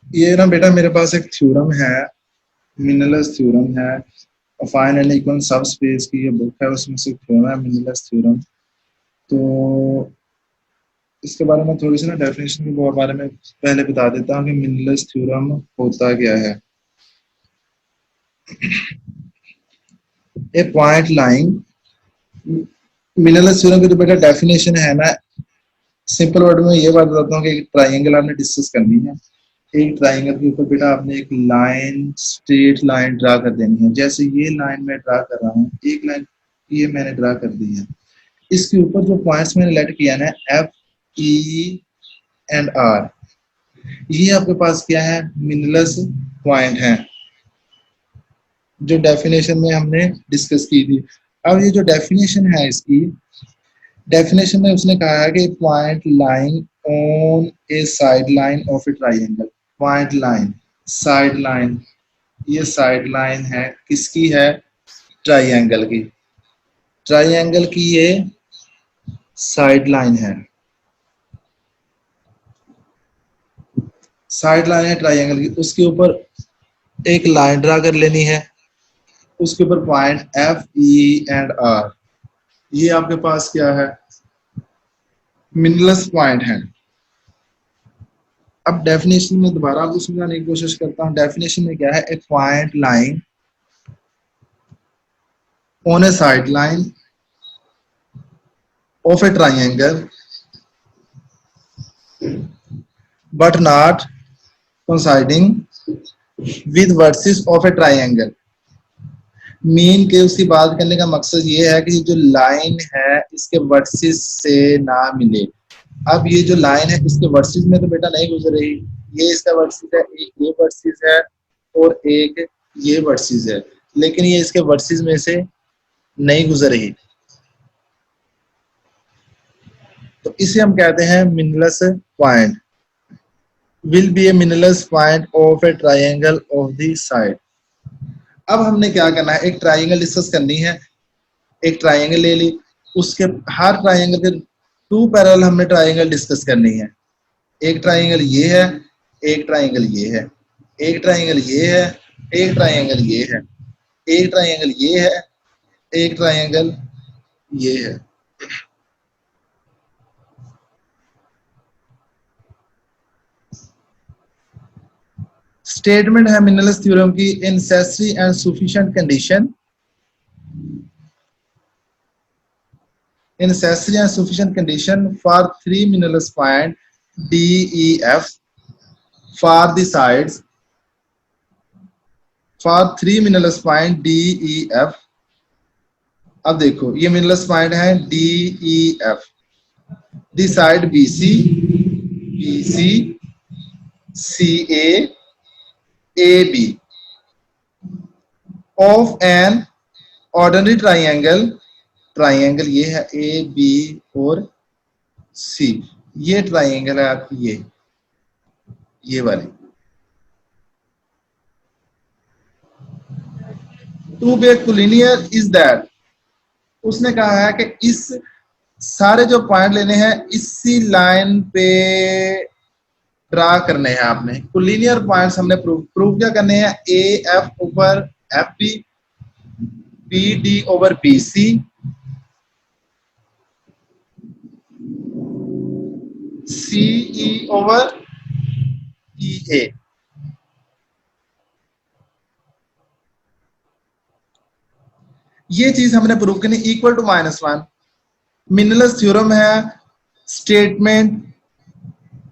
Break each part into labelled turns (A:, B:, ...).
A: ये ना बेटा मेरे पास एक थ्योरम है, मिनरल्स थ्योरम है, फाइन एंड इक्वल सब स्पेस की ये बुक है, उसमें से थ्योरम है मिनरल्स थ्योरम। तो इसके बारे में थोड़ी सी ना डेफिनेशन के बारे में पहले बता देता हूँ कि मिनरल्स थ्योरम होता क्या है। A point line, minerals theorem की जो बेटा डेफिनेशन है ना, सिंपल वर्ड में ये बात बताता हूँ कि ट्राइंगल आपने डिस्कस करनी है। एक ट्राइंगल के ऊपर बेटा आपने एक लाइन, स्ट्रेट लाइन ड्रा कर देनी है। जैसे ये लाइन मैं ड्रा कर रहा हूँ, एक लाइन ये मैंने ड्रा कर दी है। इसके ऊपर जो पॉइंट्स मैंने लेट किया ना, एफ, ई एंड आर, ये आपके पास क्या है, मिनरल्स पॉइंट है, जो डेफिनेशन में हमने डिस्कस की थी। अब ये जो डेफिनेशन है इसकी, डेफिनेशन में उसने कहा है कि point line on a side line of a triangle. Point line, side line, ये साइड लाइन है, किसकी है, ट्राइंगल की। ट्राइंगल की ये साइड लाइन है, साइड लाइन है ट्राइंगल की। उसके ऊपर एक लाइन ड्रा कर लेनी है, उसके ऊपर point F, E and R, ये आपके पास क्या है, मिनरल्स पॉइंट है। अब डेफिनेशन में दोबारा आपको समझाने की कोशिश करता हूँ। डेफिनेशन में क्या है, a point line on a side line of a triangle but not coinciding with verses of a triangle। Mean के उसकी बात करने का मकसद ये है कि जो लाइन है इसके वर्सेस से ना मिले। अब ये जो लाइन है इसके वर्सेस में तो बेटा नहीं गुजर रही, ये इसका वर्सेस है, एक ये वर्सेस है और एक ये वर्सेस है, लेकिन ये इसके वर्सेस में से नहीं गुजर रही, तो इसे हम कहते हैं minerals point. Will be A minerals point of a triangle of the side. अब हमने क्या करना है, एक ट्राइंगल डिस्कस करनी है। एक ट्राइंगल ले ली, उसके हर ट्राइंगल के टू पैरेलल हमने ट्राइंगल डिस्कस करनी है। एक ट्राइंगल ये है, एक ट्राइंगल ये है, एक ट्राइंगल ये है, एक ट्राइंगल ये है, एक ट्राइंगल ये है, एक ट्राइंगल ये है। स्टेटमेंट है मिनरल्स थ्योरम की, इन necessary and sufficient condition, in necessary and sufficient condition for three minerals point D, E, F for the sides, for three minerals point D, E, F। अब देखो ये मिनरल्स पॉइंट है D, E, F, the side BC, BC, CA, AB of an ordinary triangle, triangle ये है A B और सी, ये triangle है आपकी ये वाली। To be collinear is that, उसने कहा है कि इस सारे जो पॉइंट लेने हैं इसी लाइन पे ड्रा करने हैं आपने। कोलिनियर पॉइंट्स हमने प्रूव क्या करने हैं, A F over F B, B D over B C, C E over E A. ये चीज हमने प्रूव करनी, इक्वल टू -1। मिनरल्स थ्योरम है, स्टेटमेंट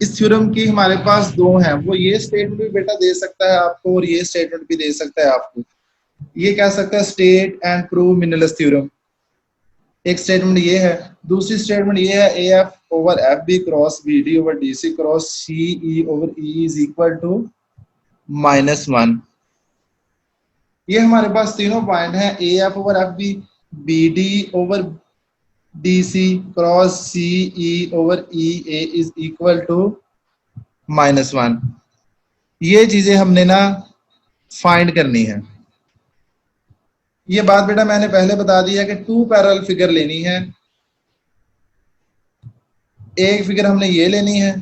A: इस थ्योरम की हमारे पास दो हैं, वो ये स्टेटमेंट भी बेटा दे सकता है आपको और ये स्टेटमेंट भी दे सकता है आपको। ये कह सकता है state and prove Menelaus theorem, एक स्टेटमेंट ये है। दूसरी स्टेटमेंट ये है A F over F B cross B D over D C cross C E over E is equal to -1। ये हमारे पास तीनों पॉइंट हैं, A F over F B, B D over D C cross C E over E A is equal to -1। ये चीजें हमने ना find करनी है। ये बात बेटा मैंने पहले बता दिया कि टू पैरेलल फिगर लेनी है। एक फिगर हमने ये लेनी है,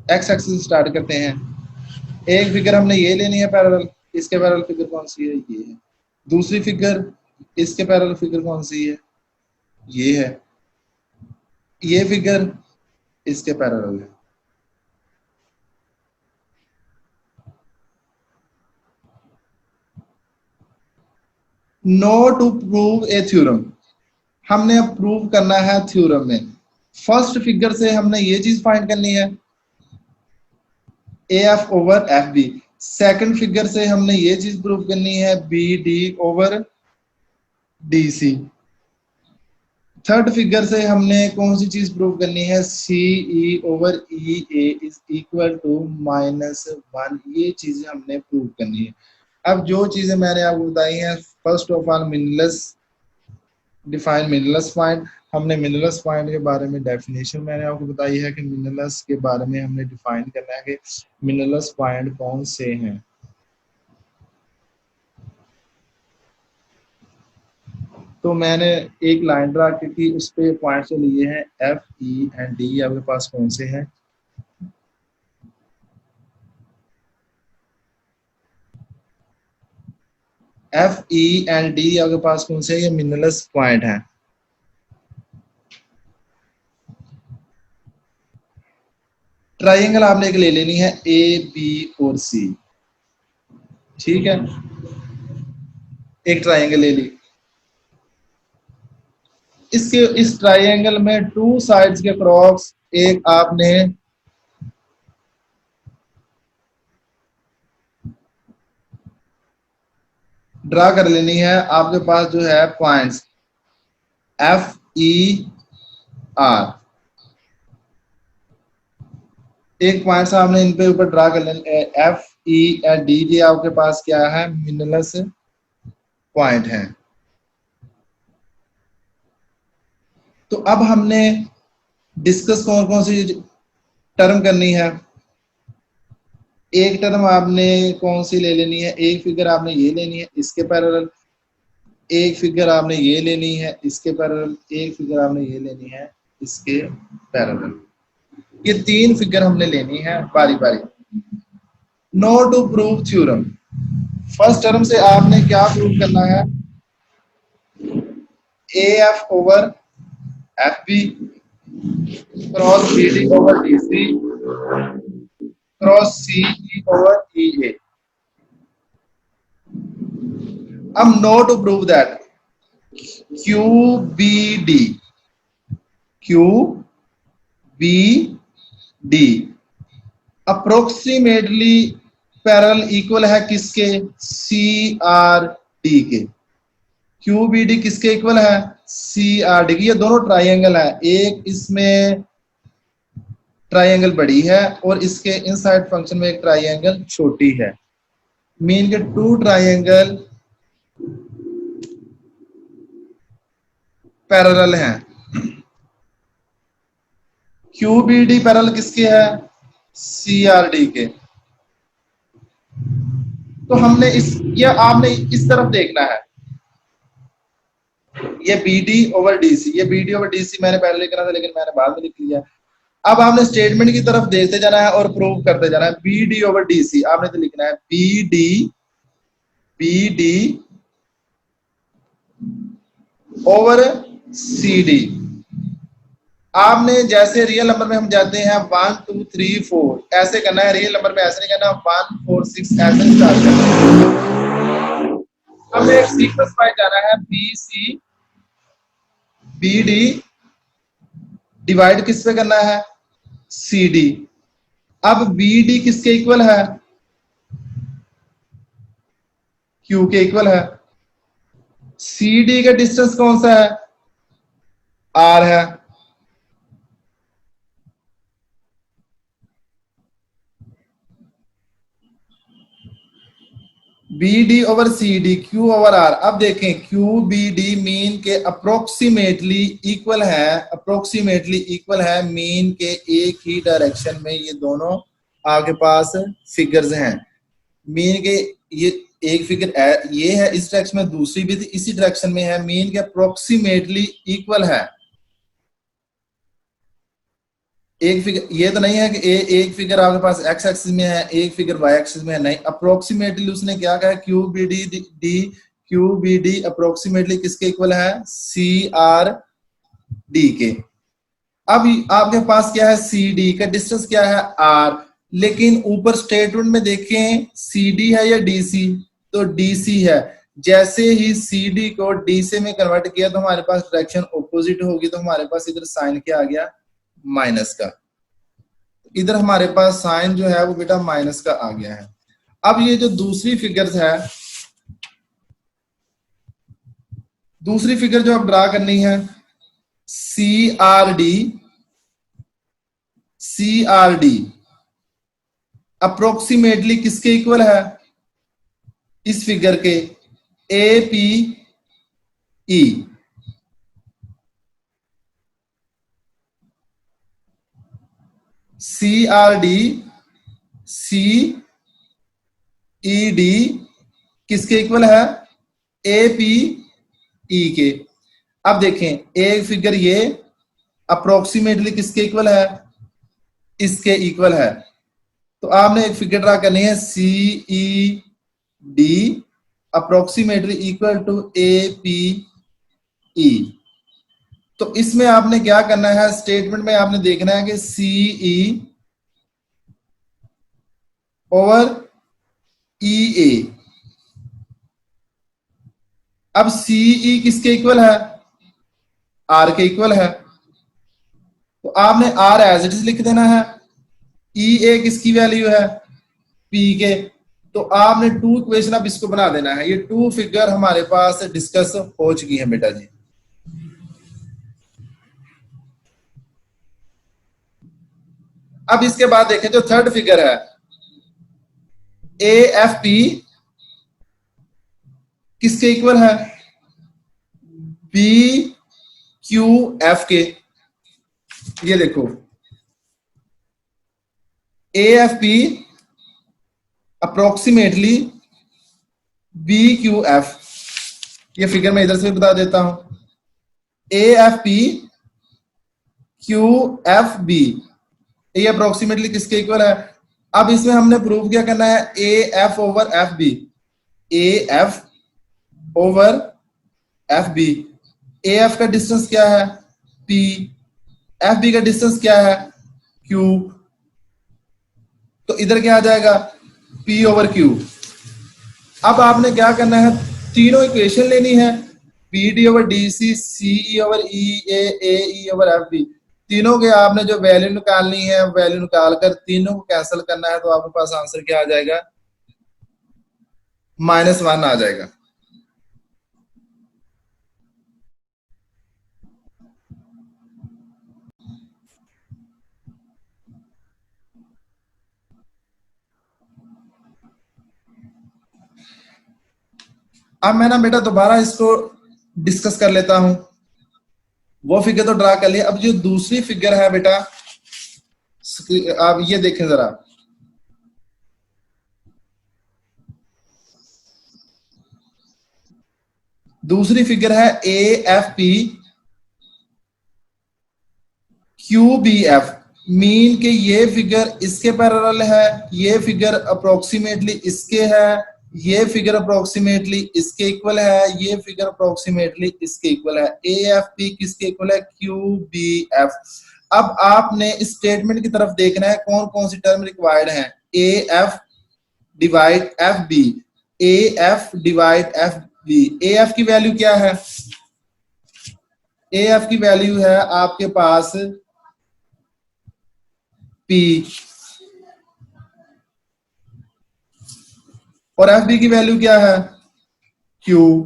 A: एक्स एक्सिस स्टार्ट करते हैं। एक फिगर हमने ये लेनी है पैरेलल, इसके पैरेलल फिगर कौन सी है, ये है। दूसरी फिगर, इसके पैरेलल फिगर कौन सी है, ये है। ये फिगर इसके पैरेलल है। No to prove a theorem, हमने अब प्रूव करना है थ्योरम में। फर्स्ट फिगर से हमने ये चीज फाइंड करनी है, A F over F B. Second figure से हमने ये चीज प्रूव करनी है, B D over D C. Third figure से हमने कौन सी चीज प्रूव करनी है, C E over E A is equal to -1। ये चीजें हमने प्रूव करनी है। अब जो चीजें मैंने आपको बताई हैं, first of all Menelaus, define Menelaus point. हमने मीनलेस पॉइंट के बारे में डेफिनेशन मैंने आपको बताई है कि मीनलेस के बारे में हमने डिफाइन करना है कि मीनलेस पॉइंट कौन से हैं। तो मैंने एक लाइन ड्रा की थी, उस पे पॉइंट्स लिए हैं एफ ई एंड डी, आपके पास कौन से हैं। एफ ई एंड डी आपके पास कौन से, ये मीनलेस पॉइंट है। ट्राइंगल आपने एक ले लेनी है, ए बी और सी, ठीक है। एक ट्राइंगल ले ली, इसके इस ट्राइंगल में टू साइड्स के क्रॉस एक आपने ड्रा कर लेनी है। आपके पास जो है पॉइंट्स एफ ई आर, एक पॉइंट आपने इन पे ऊपर ड्रा कर लेना, एफ ई एंड डी, ये आपके पास क्या है, मीनलेस पॉइंट है। तो अब हमने डिस्कस कौन कौन सी टर्म करनी है। एक टर्म आपने कौन सी ले लेनी है, एक फिगर आपने ये लेनी है इसके पैरेलल, एक फिगर आपने ये लेनी है इसके पैरेलल, एक फिगर आपने ये लेनी है इसके पैरेलल। ये तीन फिगर हमने लेनी है बारी बारी। Now to prove theorem, first term से आपने क्या प्रूव करना है, A F over F B cross B D over D C cross C E over E A. अब now to prove that Q B D, Q B D approximately parallel equal है किसके, C R D के। Q B D किसके equal है, C R D की। ये दोनों triangle है, एक इसमें ट्राइंगल बड़ी है और इसके इनसाइड फंक्शन में एक ट्राइंगल छोटी है। मीन के टू ट्राइंगल पैरेलल हैं। क्यू बी डी पैरेलल किसके है, सी आर डी के। तो हमने ये आपने इस तरफ देखना है, ये B D over D C, ये B D over D C मैंने पहले लिखना था लेकिन मैंने बाद में लिख लिया। अब आपने स्टेटमेंट की तरफ देखते जाना है और प्रूव करते जाना है। B D over D C आपने तो लिखना है B D over C D. आपने जैसे रियल नंबर में हम जाते हैं 1 2 3 4 ऐसे करना है, रियल नंबर में ऐसे नहीं करना, 1 4 6 ऐसे स्टार्ट करना है। हमें एक सीक्वेंस वाइज जाना है, B C B D divide किस पे करना है, सी डी। अब बी डी किसके इक्वल है, क्यू के इक्वल है। सी डी का डिस्टेंस कौन सा है, आर है। B D over C D, Q over R. अब देखें क्यू बी डी मीन के अप्रोक्सीमेटली इक्वल है, अप्रोक्सीमेटली इक्वल है मीन के एक ही डायरेक्शन में ये दोनों आपके पास फिगर्स हैं। मीन के ये एक फिगर ये है इस डायरेक्शन में, दूसरी भी इसी डायरेक्शन में है, मीन के अप्रोक्सीमेटली इक्वल है। एक फिगर ये तो नहीं है कि एक फिगर आपके पास एक्स एक्सिस में है, एक फिगर वाई एक्सिस में है, नहीं, अप्रोक्सीमेटली उसने क्या कहा, क्यू बी डी अप्रोक्सीमेटली किसके इक्वल है, सी आर डी के। अब आपके पास क्या है, सी डी का डिस्टेंस क्या है, आर, लेकिन ऊपर स्टेटमेंट में देखें सी डी है या डी सी, तो डी सी है। जैसे ही सी डी को डी से में कन्वर्ट किया तो हमारे पास डायरेक्शन ऑपोजिट होगी, तो हमारे पास इधर साइन क्या आ गया, माइनस का। इधर हमारे पास साइन जो है वो बेटा माइनस का आ गया है। अब ये जो दूसरी फिगर है, दूसरी फिगर जो आप ड्रा करनी है, सी आर डी अप्रोक्सीमेटली किसके इक्वल है, इस फिगर के A P E. C R D C E D किसके इक्वल है, ए पी ई के। अब देखें एक फिगर ये अप्रोक्सीमेटली किसके इक्वल है, इसके इक्वल है। तो आपने एक फिगर ड्रा करनी है, C E D approximately equal to A P E. तो इसमें आपने क्या करना है, स्टेटमेंट में आपने देखना है कि सी ई ओवर ई ए। अब सीई किसके इक्वल है, आर के इक्वल है, तो आपने आर एज इट इज लिख देना है। ई ए किसकी वैल्यू है, पी के, तो आपने टू इक्वेशन अब इसको बना देना है। ये टू फिगर हमारे पास डिस्कस हो चुकी है बेटा जी। अब इसके बाद देखें जो थर्ड फिगर है, ए एफ पी किसके इक्वल है, बी क्यू एफ के। ये देखो A F P approximately B Q F. ये फिगर मैं इधर से भी बता देता हूं, A F P Q F B, ये अप्रोक्सीमेटली किसके इक्वल है। अब इसमें हमने प्रूव क्या करना है, A F over F B, A F over F B. A F का डिस्टेंस क्या है, पी, एफ बी का डिस्टेंस क्या है, क्यू, तो इधर क्या आ जाएगा, पी ओवर क्यू। अब आपने क्या करना है, तीनों इक्वेशन लेनी है, B D over D C, C E over E A over F B. तीनों के आपने जो वैल्यू निकालनी है, वैल्यू निकाल कर तीनों को कैंसिल करना है, तो आपके पास आंसर क्या आ जाएगा, -1 आ जाएगा। अब मैं ना बेटा दोबारा इसको डिस्कस कर लेता हूं। वो फिगर तो ड्रा कर लिया, अब जो दूसरी फिगर है बेटा, आप ये देखें जरा, दूसरी फिगर है A F P Q B F. Mean के ये फिगर इसके पैरेलल है, ये फिगर अप्रोक्सीमेटली इसके है, ये फिगर अप्रोक्सीमेटली इसके इक्वल है, ये फिगर अप्रोक्सीमेटली इसके इक्वल है। ए एफ पी किसके इक्वल है, क्यू बी एफ। अब आपने इस स्टेटमेंट की तरफ देखना है, कौन कौन सी टर्म रिक्वायर्ड है, A F divide F B, A F divide F B. A F की वैल्यू क्या है, ए एफ की वैल्यू है आपके पास पी, और एफ बी की वैल्यू क्या है, क्यू।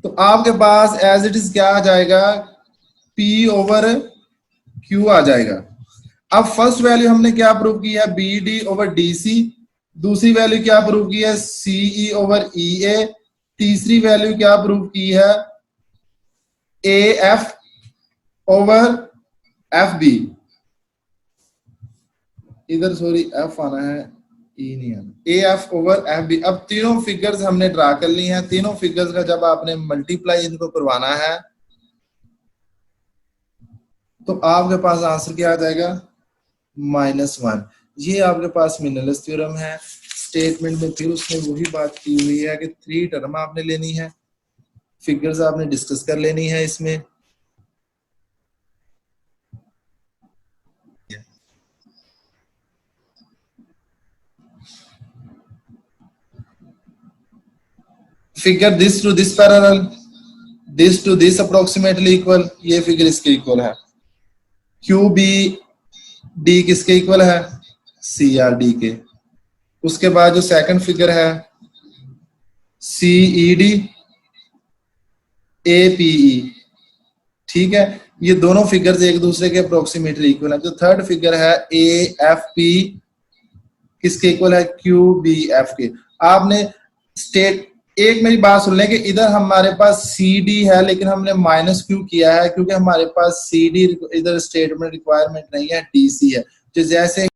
A: तो आपके पास एज इट इज क्या आ जाएगा, पी ओवर क्यू आ जाएगा। अब फर्स्ट वैल्यू हमने क्या प्रूव की है, B D over D C. दूसरी वैल्यू क्या प्रूव की है, सीई ओवर ई ए। तीसरी वैल्यू क्या प्रूव की है, A F over F B. इधर सॉरी एफ आना है, ई नहीं आना, A F over F B. अब तीनों फिगर्स हमने ड्रा कर ली हैं। तीनों फिगर्स का जब आपने मल्टीप्लाई इनको करवाना है, तो आपके पास आंसर क्या आ जाएगा, -1। ये आपके पास मिनरल्स थ्योरम है। स्टेटमेंट में फिर उसने वही बात की हुई है कि 3 टर्म आपने लेनी है, फिगर्स आपने डिस्कस कर लेनी है इसमें। Figure this to this parallel, this to this approximately equal, ये फिगर इसके इक्वल है। क्यू बी डी किसके इक्वल है, सी आर डी के। उसके बाद जो सेकंड फिगर है C E D A P ई, ठीक है, ये दोनों फिगर्स एक दूसरे के अप्रोक्सीमेटली इक्वल है। जो थर्ड फिगर है ए एफ पी किसके इक्वल है, क्यू बी एफ के। आपने स्टेट, एक मेरी बात सुन लें कि इधर हमारे पास सी डी है लेकिन हमने माइनस क्यू किया है क्योंकि हमारे पास सी डी इधर स्टेटमेंट रिक्वायरमेंट नहीं है, डी सी है। तो जैसे